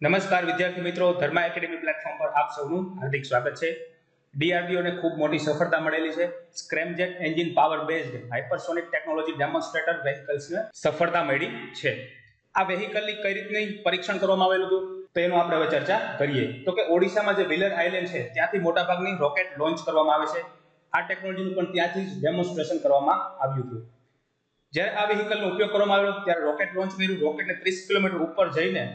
નમસ્કાર વિદ્યાર્થી મિત્રો, ધર્મા એકેડેમી પ્લેટફોર્મ પર આપ સૌનું હાર્દિક સ્વાગત છે. ડીઆરડીઓ ને ખૂબ મોટી સફળતા મળેલી છે. Scramjet engine power based hypersonic technology demonstrator વેહિકલ્સને સફળતા મળી છે. આ વેહિકલની કઈ રીતની પરીક્ષણ કરવામાં આવેલું હતું તો એનું આપણે હવે ચર્ચા કરીએ. તો કે ઓડિશામાં જે વ્હીલર આઇલેન્ડ છે ત્યાંથી મોટાભાગની રોકેટ લોન્ચ કરવામાં આવે છે. આ ટેકનોલોજીનું પણ ત્યાંથી જ ડેમોન્સ્ટ્રેશન કરવામાં આવ્યું હતું. જ્યારે આ વેહિકલનો ઉપયોગ કરવામાં આવ્યો ત્યારે રોકેટ લોન્ચ કર્યું. રોકેટને 30 કિલોમીટર ઉપર જઈને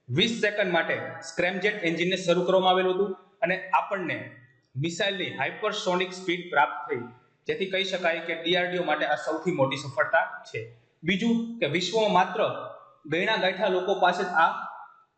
20 સેકન્ડ માટે સ્ક્રેમજેટ એન્જિનને શરૂ કરવામાં આવેલું હતું અને આપણને મિસાઇલની હાઇપરસોનિક સ્પીડ પ્રાપ્ત થઈ, જેથી કહી શકાય કે ડીઆરડીઓ માટે આ સૌથી મોટી સફળતા છે. બીજું કે વિશ્વમાં માત્ર ગણ્યા ગાંઠ્યા લોકો પાસે આ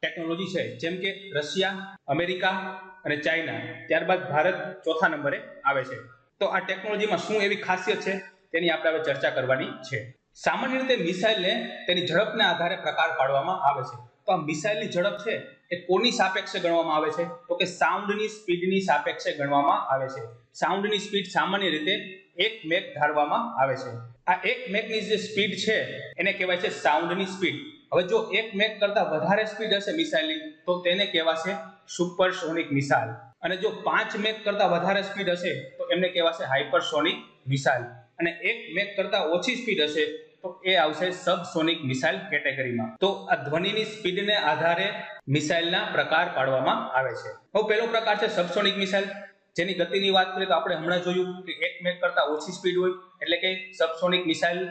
ટેકનોલોજી છે, જેમ કે રશિયા, અમેરિકા અને ચાઇના. ત્યારબાદ ભારત ચોથા નંબરે આવે છે. તો આ ટેકનોલોજીમાં શું એવી ખાસિયત છે તેની આપણે હવે ચર્ચા કરવાની છે. સામાન્ય રીતે મિસાઇલને તેની ઝડપના આધારે પ્રકાર પાડવામાં આવે છે. તો આ મિસાઇલની ઝડપ છે એ કોની સાપેક્ષે ગણવામાં આવે છે તો કે સાઉન્ડની સ્પીડની સાપેક્ષે ગણવામાં આવે છે. સાઉન્ડની સ્પીડ સામાન્ય રીતે 1 મેક ધારવામાં આવે છે. આ 1 મેકની જે સ્પીડ છે એને કહેવાય છે સાઉન્ડની સ્પીડ. હવે જો 1 મેક કરતા વધારે સ્પીડ હશે મિસાઇલની તો તેને કહેવાશે સુપરસોનિક મિસાઇલ, અને જો 5 મેક કરતા વધારે સ્પીડ હશે તો એમને કહેવાશે હાઇપરસોનિક મિસાઇલ, અને 1 મેક કરતા ઓછી સ્પીડ હશે તો એ આવશે સબસોનિક મિસાઇલ કેટેગરીમાં. તો આ ધ્વનિની સ્પીડને આધારે મિસાઇલના પ્રકાર પાડવામાં આવે છે. હવે પહેલો પ્રકાર છે સબસોનિક મિસાઇલ. જેની ગતિની વાત કરીએ તો આપણે હમણાં જોયું કે 1 મેક કરતા ઓછી સ્પીડ હોય એટલે કે સબસોનિક મિસાઇલ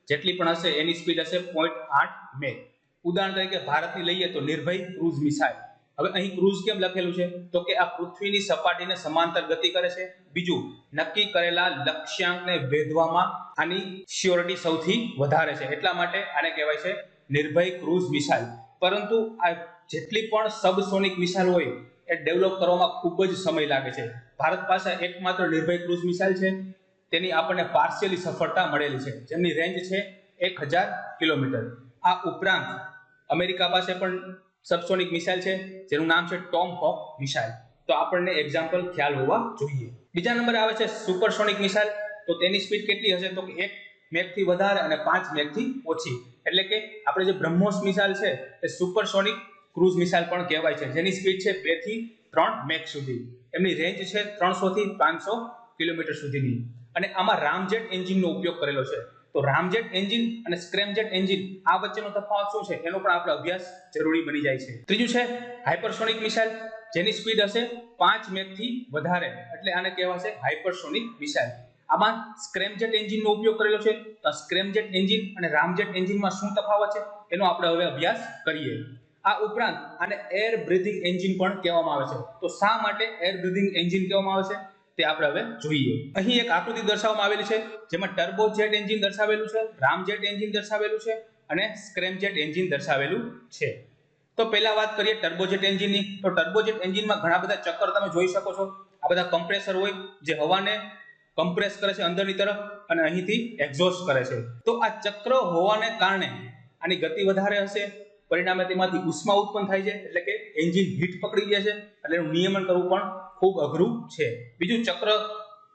જેટલી પણ હશે એની સ્પીડ હશે 0.8 મેક. ઉદાહરણ તરીકે ભારતની લઈએ તો નિર્ભય ક્રૂઝ મિસાઇલ. હવે અહીં ક્રૂઝ કેમ લખેલું છે તો કે આ પૃથ્વીની સપાટીને સમાંતર ગતિ કરે છે. બીજું, નક્કી કરેલા લક્ષ્યાંકને ભેદવામાં આની શ્યોરિટી સૌથી વધારે છે, એટલા માટે આને કહેવાય છે નિર્ભય ક્રૂઝ મિસાઇલ. પરંતુ આ જેટલી પણ સબસોનિક મિસાઇલ હોય એ ડેવલપ કરવામાં ખૂબ જ સમય લાગે છે. ભારત પાસે એકમાત્ર નિર્ભય ક્રૂઝ મિસાઇલ છે, તેની આપણને પાર્શિયલી સફળતા મળેલી છે, જેમની રેન્જ છે 1000 કિલોમીટર. આ ઉપરાંત અમેરિકા પાસે પણ સબસોનિક મિસાઇલ છે જેનું નામ છે ટોમહોક મિસાઇલ. તો આપણને એક્ઝામ્પલ ખ્યાલ હોવા જોઈએ. બીજા નંબરે આવે છે સુપરસોનિક મિસાઇલ. તો તેની સ્પીડ કેટલી હશે તો કે 1 મેક થી વધારે અને 5 મેક થી ઓછી. એટલે કે આપણે જે બ્રહ્મોસ મિસાઇલ છે એ સુપરસોનિક ક્રૂઝ મિસાઇલ પણ કહેવાય છે, જેની સ્પીડ છે 2 થી 3 મેક સુધી. એમની રેન્જ છે 300 થી 500 કિલોમીટર સુધીની. અને આમાં રામજેટ એન્જિનનો ઉપયોગ કરેલો છે. તો રામજેટ એન્જિન અને સ્ક્રેમજેટ એન્જિન આ વચ્ચેનો તફાવત શું છે એનો પણ આપણે અભ્યાસ જરૂરી બની જાય છે. ત્રીજું છે હાઇપરસોનિક મિસાઇલ, જેની સ્પીડ હશે 5 મેક થી વધારે, એટલે આને કહેવાશે હાઇપરસોનિક મિસાઇલ. આમાં સ્ક્રેમજેટ એન્જિનનો ઉપયોગ કરેલો છે. તો સ્ક્રેમજેટ એન્જિન અને રામજેટ એન્જિનમાં શું તફાવત છે એનો આપણે હવે અભ્યાસ કરીએ. આ ઉપરાંત આને એર બ્રીથિંગ એન્જિન પણ કહેવામાં આવે છે. તો શા માટે એર બ્રીથિંગ એન્જિન કહેવામાં આવે છે તે આપણે હવે જોઈએ. અહીં એક આકૃતિ દર્શાવવામાં આવેલી છે જેમાં ટર્બોજેટ એન્જિન દર્શાવેલું છે, રામજેટ એન્જિન દર્શાવેલું છે અને સ્ક્રેમજેટ એન્જિન દર્શાવેલું છે. તો પહેલા વાત કરીએ ટર્બોજેટ એન્જિનની. તો ટર્બોજેટ એન્જિનમાં ઘણા બધા ચક્ર તમે જોઈ શકો છો. આ બધા કમ્પ્રેસર હોય જે હવાને કમ્પ્રેસ કરે છે અંદરની તરફ અને અહીંથી એક્ઝોસ્ટ કરે છે. તો આ ચક્ર હોવાને કારણે આની ગતિ વધારે હશે, પરિણામે તેમાંથી ઉષ્મા ઉત્પન્ન થાય છે, એટલે કે એન્જિન હીટ પકડી લે છે, એટલે એનું નિયમન કરવું પણ ખૂબ અઘરું છે. બીજું, ચક્ર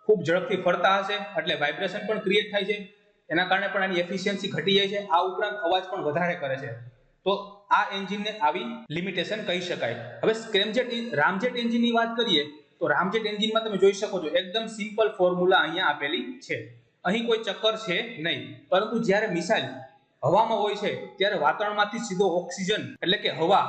ખૂબ ઝડપથી ફરતા હશે એટલે વાઇબ્રેશન પણ ક્રિએટ થાય છે, એના કારણે પણ આની એફિશિયન્સી ઘટી જાય છે. આ ઉપરાંત અવાજ પણ વધારે કરે છે. તો આ એન્જિનને આવી લિમિટેશન કહી શકાય. હવે રામજેટ એન્જિનની વાત કરીએ તો રામજેટ એન્જિનમાં તમે જોઈ શકો છો એકદમ સિમ્પલ ફોર્મ્યુલા અહીંયા આપેલી છે. અહીં કોઈ ચક્કર છે નહીં, પરંતુ જ્યારે મિસાઇલ હવામાં હોય છે ત્યારે વાતાવરણમાંથી સીધો ઓક્સિજન એટલે કે હવા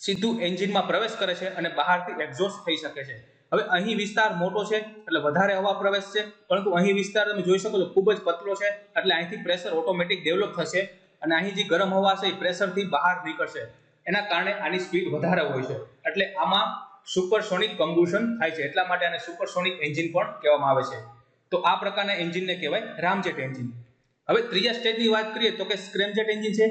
સીધું એન્જિનમાં પ્રવેશ કરે છે અને બહારથી એક્ઝોસ્ટ થઈ શકે છે. હવે અહીં વિસ્તાર મોટો છે એટલે વધારે હવા પ્રવેશ છે, પરંતુ અહીં વિસ્તાર તમે જોઈ શકો છો ખૂબ જ પતલો છે, એટલે અહીંથી પ્રેશર ઓટોમેટિક ડેવલપ થશે અને અહીં જે ગરમ હવા છે એ પ્રેશરથી બહાર નીકળશે. એના કારણે આની સ્પીડ વધારે હોય છે, એટલે આમાં સુપરસોનિક કમ્બુશન થાય છે, એટલા માટે આને સુપરસોનિક એન્જિન પણ કહેવામાં આવે છે. તો આ પ્રકારના એન્જિનને કહેવાય રામજેટ એન્જિન. હવે ત્રીજા સ્ટેજની વાત કરીએ તો કે સ્ક્રેમજેટ એન્જિન છે.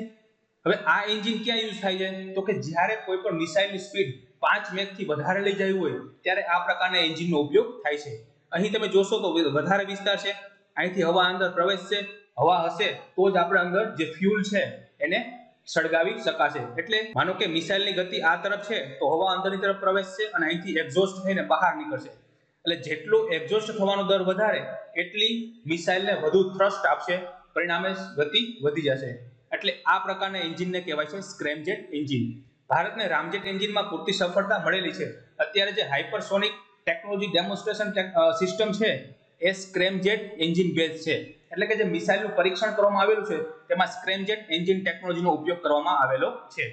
હવે આ એન્જિન ક્યાં યુઝ થાય છે તો કે જ્યારે કોઈ પણ મિસાઇલની સ્પીડ 5 મેક થી વધારે લઈ જવી હોય ત્યારે આ પ્રકારના એન્જિનનો ઉપયોગ થાય છે. અહીં તમે જોશો તો વધારે વિસ્તાર છે, અહીંથી હવા અંદર પ્રવેશશે, હવા હશે તો જ આપણે અંદર જે ફ્યુલ છે એને સળગાવી શકાશે. એટલે માનો કે મિસાઇલની ગતિ આ તરફ છે તો હવા અંદરની તરફ પ્રવેશશે અને અહીંથી એક્ઝોસ્ટ થઈને બહાર નીકળશે. એટલે જેટલો એક્ઝોસ્ટ થવાનો દર વધારે એટલી મિસાઇલને વધુ થ્રસ્ટ આપશે, પરિણામે ગતિ વધી જશે. એટલે આ પ્રકારના એન્જિનને કહેવાય છે સ્ક્રેમજેટ એન્જિન. ભારતને રામજેટ એન્જિનમાં પૂરતી સફળતા મળેલી છે. અત્યારે જે હાઇપરસોનિક ટેકનોલોજી ડેમોન્સ્ટ્રેશન સિસ્ટમ છે એ સ્ક્રેમજેટ એન્જિન બેઝ છે. એટલે કે જે મિસાઇલનું પરીક્ષણ કરવામાં આવેલું છે તેમાં સ્ક્રેમજેટ એન્જિન ટેકનોલોજીનો ઉપયોગ કરવામાં આવેલો છે.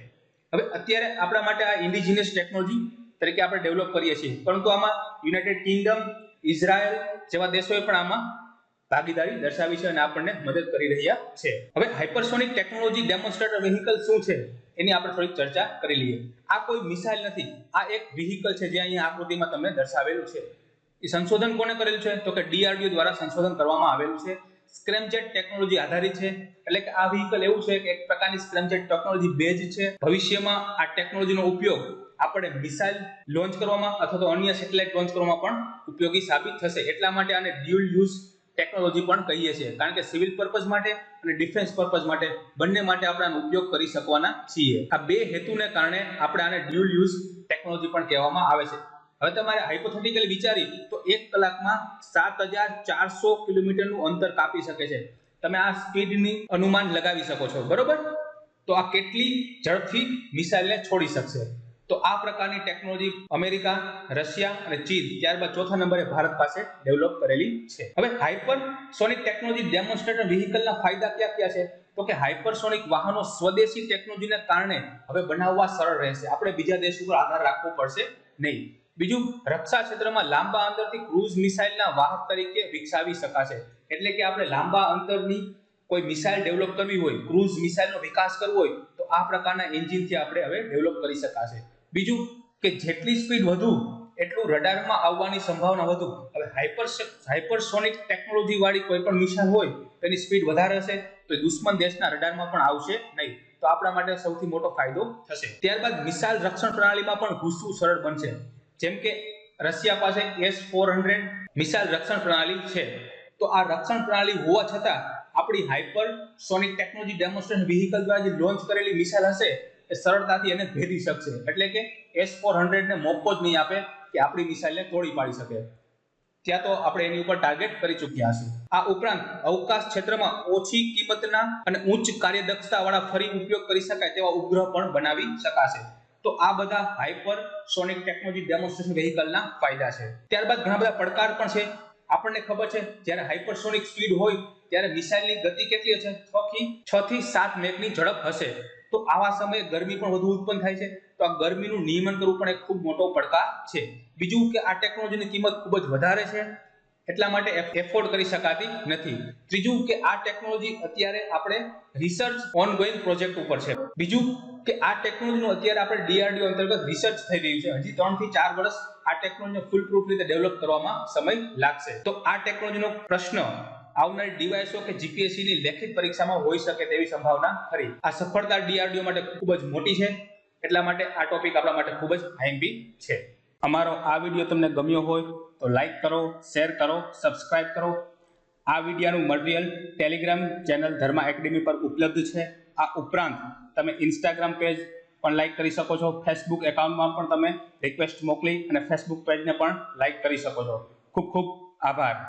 હવે અત્યારે આપણા માટે આ ઇન્ડિજિનિયસ ટેકનોલોજી તરીકે આપણે ડેવલપ કરીએ છીએ, પરંતુ આમાં યુનાઇટેડ કિંગડમ, ઇઝરાયલ જેવા દેશોએ પણ આમાં ભાગીદારી દર્શાવી છે અને આપણને મદદ કરી રહ્યા છે. હવે હાઇપરસોનિક ટેકનોલોજી ડેમોન્સ્ટ્રેટર વ્હીકલ શું છે એની આપણે થોડીક ચર્ચા કરી લઈએ. આ કોઈ મિસાઇલ નથી, આ એક વ્હીકલ છે જે અહીંયા આકૃતિમાં તમને દર્શાવેલું છે. એ સંશોધન કોને કરેલું છે તો કે DRDO દ્વારા સંશોધન કરવામાં આવેલું છે. સ્ક્રેમજેટ ટેકનોલોજી આધારિત છે. એટલે કે આ વ્હીકલ એવું છે કે એક પ્રકારની સ્ક્રેમજેટ ટેકનોલોજી બેઝ છે. ભવિષ્યમાં આ ટેકનોલોજીનો ઉપયોગ આપણે મિસાઇલ લોન્ચ કરવામાં અથવા તો અન્ય સેટેલાઇટ લોન્ચ કરવામાં પણ ઉપયોગી સાબિત થશે. એટલા માટે આને ડ્યુઅલ યુઝ ટેકનોલોજી પણ કહીએ છીએ, કારણ કે સિવિલ પર્પઝ માટે અને ડિફેન્સ પર્પઝ માટે બંને માટે આપણે આનો ઉપયોગ કરી શકવાના છીએ. આ બે હેતુને કારણે આપણે આને ડ્યુઅલ યુઝ ટેકનોલોજી પણ કહેવામાં આવે છે. હવે તમારે હાઇપોથેટિકલી વિચારી તો 1 કલાકમાં 7400 કિલોમીટરનું અંતર કાપી શકે છે. તમે આ સ્પીડની અનુમાન લગાવી શકો છો, બરોબર? તો આ કેટલી ઝડપથી મિસાઇલને છોડી શકશે. તો આ પ્રકારની ટેકનોલોજી અમેરિકા, રશિયા અને ચીન, ત્યારબાદ ચોથા નંબરે ભારત પાસે ડેવલપ કરેલી છે. હવે હાઇપરસોનિક ટેકનોલોજી ડેમોન્સ્ટ્રેટર વ્હીકલના ફાયદા ક્યાં ક્યાં છે તો કે હાઇપરસોનિક વાહનો સ્વદેશી ટેકનોલોજીને કારણે હવે બનાવવા સરળ રહેશે. આપણે બીજા દેશ ઉપર આધાર રાખવો પડશે નહીં. બીજું, રક્ષા ક્ષેત્રમાં લાંબા અંતરથી ક્રૂઝ મિસાઇલના વાહક તરીકે વિકસાવી શકાશે. એટલે કે આપણે લાંબા અંતરની કોઈ મિસાઇલ ડેવલપ કરવી હોય, ક્રૂઝ મિસાઇલનો વિકાસ કરવો હોય તો આ પ્રકારના એન્જિનથી આપણે હવે ડેવલપ કરી શકાશે. બીજું કે જેટલી સ્પીડ વધુ એટલું રડારમાં આવવાની સંભાવના વધુ. હવે હાઇપરસોનિક ટેકનોલોજી વાળી કોઈ પણ મિસાઇલ હોય તેની સ્પીડ વધારે હશે તો દુશ્મન દેશના રડારમાં પણ આવશે નહીં. તો આપણા માટે સૌથી મોટો ફાયદો થશે. ત્યારબાદ મિસાઇલ રક્ષણ પ્રણાલીમાં પણ ઘૂસવું સરળ બનશે. જેમ કે રશિયા પાસે S-400 મિસાઇલ રક્ષણ પ્રણાલી છે. તો આ રક્ષણ પ્રણાલી હોવા છતાં આપણી હાઇપરસોનિક ટેકનોલોજી ડેમોન્સ્ટ્રેશન વ્હીકલ દ્વારા જે લોન્ચ કરેલી મિસાઇલ હશે એ સરળતાથી એને ભેદી શકશે. એટલે કે S-400 ને મોકો જ નહીં આપે કે આપણી મિસાઇલને તોડી પાડી શકે. ત્યાં તો આપણે એની ઉપર ટાર્ગેટ કરી ચૂક્યા છીએ. આ ઉપરાંત અવકાશ ક્ષેત્રમાં ઓછી કિંમતના અને ઉચ્ચ કાર્યદક્ષતા વાળા ફરી ઉપયોગ કરી શકાય તેવા ઉપગ્રહ પણ બનાવી શકાશે. તો આ બધા હાઇપરસોનિક ટેકનોલોજી ડેમોન્સ્ટ્રેશન વ્હીકલના ફાયદા છે. ત્યારબાદ ઘણા બધા પડકાર પણ છે. આપણને ખબર છે જ્યારે હાઇપરસોનિક સ્પીડ હોય ત્યારે મિસાઇલની ગતિ કેટલી હશે? 6 થી 7 મેકની ઝડપ હશે. તો આવા સમયે ગરમી પણ વધુ ઉત્પન્ન થાય છે. તો આ ગરમીનું નિયમન કરવું પણ એક ખૂબ મોટો પડકાર છે. બીજું કે આ ટેકનોલોજીની કિંમત ખૂબ જ વધારે છે, એટલા માટે એફોર્ડ કરી શકાતી નથી. ત્રીજું કે આ ટેકનોલોજી અત્યારે આપણે રિસર્ચ ઓનગોઈંગ પ્રોજેક્ટ ઉપર છે. બીજું કે આ ટેકનોલોજીનું અત્યારે આપણે DRDO અંતર્ગત રિસર્ચ થઈ રહ્યું છે. હજી 3 થી 4 વર્ષ આ ટેકનોલોજીને ફૂલ પ્રૂફ રીતે ડેવલપ કરવામાં સમય લાગશે. તો આ ટેકનોલોજીનો પ્રશ્ન આવનારી ડિવાઇસો કે જીપીએસસી ની લેખિત પરીક્ષામાં હોઈ શકે તેવી સંભાવના ખરી. આ સફળતા DRDO માટે ખૂબ જ મોટી છે, એટલા માટે આ ટોપિક આપણા માટે ખૂબ જ આઈએમપી છે. અમારો આ વિડીયો તમને ગમ્યો હોય તો લાઈક કરો, શેર કરો, સબસ્ક્રાઇબ કરો. આ વિડીયોનું મટીરિયલ ટેલિગ્રામ ચેનલ ધર્મા એકેડેમી પર ઉપલબ્ધ છે. આ ઉપરાંત તમે ઇન્સ્ટાગ્રામ પેજ પણ લાઈક કરી શકો છો. ફેસબુક એકાઉન્ટમાં પણ તમે રિક્વેસ્ટ મોકલી અને ફેસબુક પેજને પણ લાઈક કરી શકો છો. ખૂબ ખૂબ આભાર.